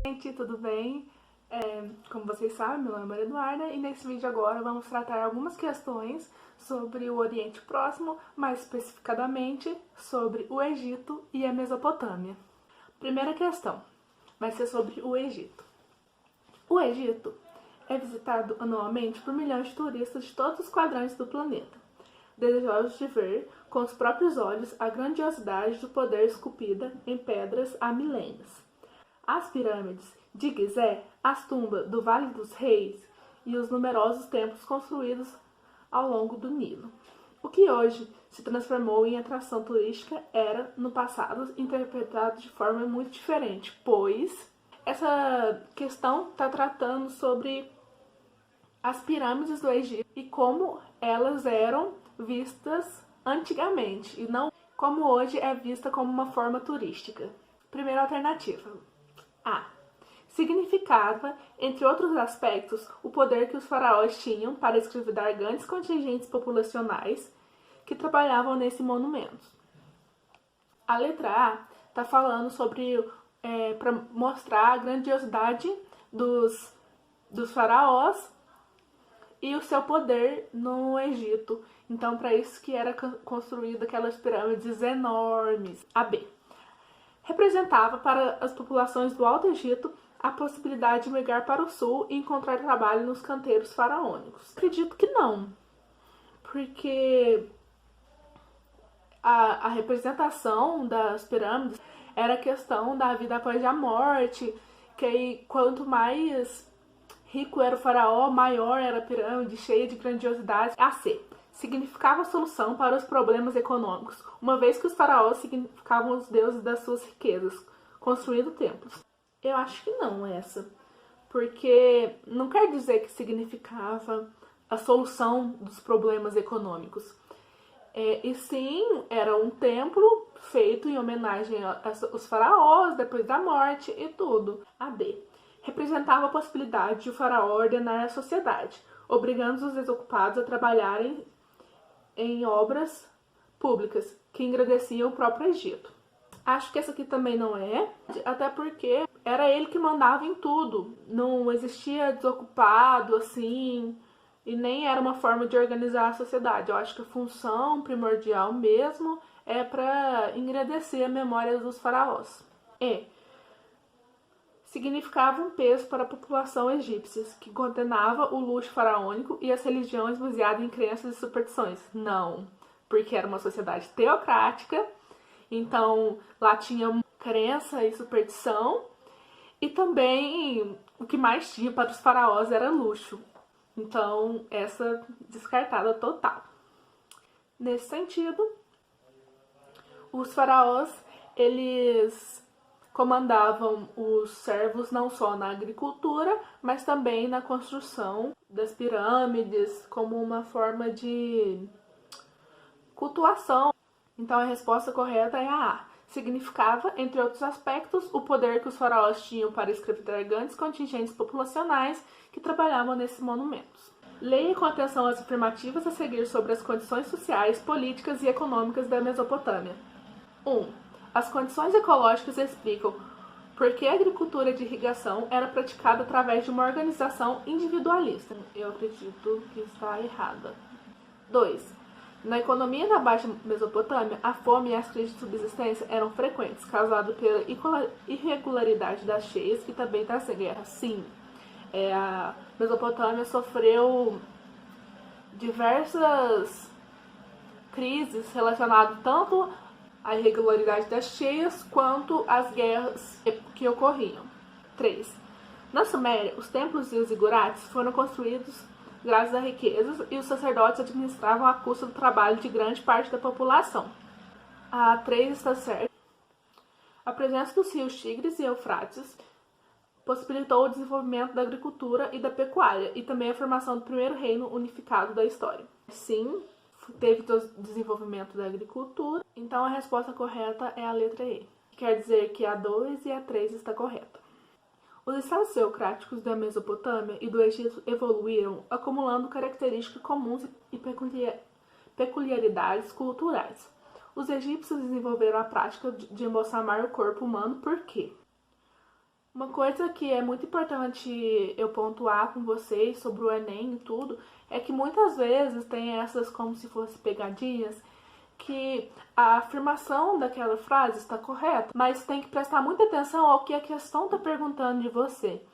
Gente, tudo bem? Como vocês sabem, meu nome é Maria Eduarda e nesse vídeo agora vamos tratar algumas questões sobre o Oriente Próximo, mais especificadamente sobre o Egito e a Mesopotâmia. Primeira questão vai ser sobre o Egito. O Egito é visitado anualmente por milhões de turistas de todos os quadrantes do planeta, desejosos de ver com os próprios olhos a grandiosidade do poder esculpida em pedras há milênios. As pirâmides de Gizé, as tumbas do Vale dos Reis e os numerosos templos construídos ao longo do Nilo. O que hoje se transformou em atração turística era, no passado, interpretado de forma muito diferente, pois essa questão está tratando sobre as pirâmides do Egito e como elas eram vistas antigamente e não como hoje é vista como uma forma turística. Primeira alternativa. A. Significava, entre outros aspectos, o poder que os faraós tinham para escravizar grandes contingentes populacionais que trabalhavam nesse monumento. A letra A está falando sobre, para mostrar a grandiosidade dos faraós e o seu poder no Egito. Então, para isso que era construída aquelas pirâmides enormes. A B. Representava para as populações do Alto Egito a possibilidade de migrar para o sul e encontrar trabalho nos canteiros faraônicos. Acredito que não, porque a representação das pirâmides era a questão da vida após a morte, que aí quanto mais rico era o faraó, maior era a pirâmide, cheia de grandiosidade. A C. Significava a solução para os problemas econômicos, uma vez que os faraós significavam os deuses das suas riquezas, construindo templos. Eu acho que não essa, porque não quer dizer que significava a solução dos problemas econômicos. E sim, era um templo feito em homenagem aos faraós, depois da morte e tudo. A D. Representava a possibilidade de o faraó ordenar a sociedade, obrigando os desocupados a trabalharem em obras públicas que engrandeciam o próprio Egito. Acho que essa aqui também não é, até porque era ele que mandava em tudo. Não existia desocupado assim, e nem era uma forma de organizar a sociedade. Eu acho que a função primordial mesmo é para engrandecer a memória dos faraós. E significava um peso para a população egípcia, que condenava o luxo faraônico e as religiões baseadas em crenças e superstições. Não, porque era uma sociedade teocrática, então lá tinha crença e superstição, e também o que mais tinha para os faraós era luxo. Então, essa descartada total. Nesse sentido, os faraós, eles comandavam os servos não só na agricultura, mas também na construção das pirâmides, como uma forma de cultuação. Então a resposta correta é a A. Significava, entre outros aspectos, o poder que os faraós tinham para escravizar grandes contingentes populacionais que trabalhavam nesses monumentos. Leia com atenção as afirmativas a seguir sobre as condições sociais, políticas e econômicas da Mesopotâmia. 1. As condições ecológicas explicam por que a agricultura de irrigação era praticada através de uma organização individualista. Eu acredito que está errada. 2. Na economia da Baixa Mesopotâmia, a fome e as crises de subsistência eram frequentes, causadas pela irregularidade das cheias e também das guerras. Sim, a Mesopotâmia sofreu diversas crises relacionadas tanto à irregularidade das cheias quanto às guerras que ocorriam. 3. Na Suméria, os templos e os zigurates foram construídos graças a riquezas e os sacerdotes administravam a custa do trabalho de grande parte da população. A 3 está certa. A presença dos rios Tigres e Eufrates possibilitou o desenvolvimento da agricultura e da pecuária e também a formação do primeiro reino unificado da história. Sim, teve desenvolvimento da agricultura, então a resposta correta é a letra E. Quer dizer que a 2 e a 3 está correta. Os estados teocráticos da Mesopotâmia e do Egito evoluíram, acumulando características comuns e peculiaridades culturais. os egípcios desenvolveram a prática de embalsamar o corpo humano, por quê? Uma coisa que é muito importante eu pontuar com vocês sobre o Enem e tudo, é que muitas vezes tem essas como se fossem pegadinhas, que a afirmação daquela frase está correta, mas tem que prestar muita atenção ao que a questão está perguntando de você.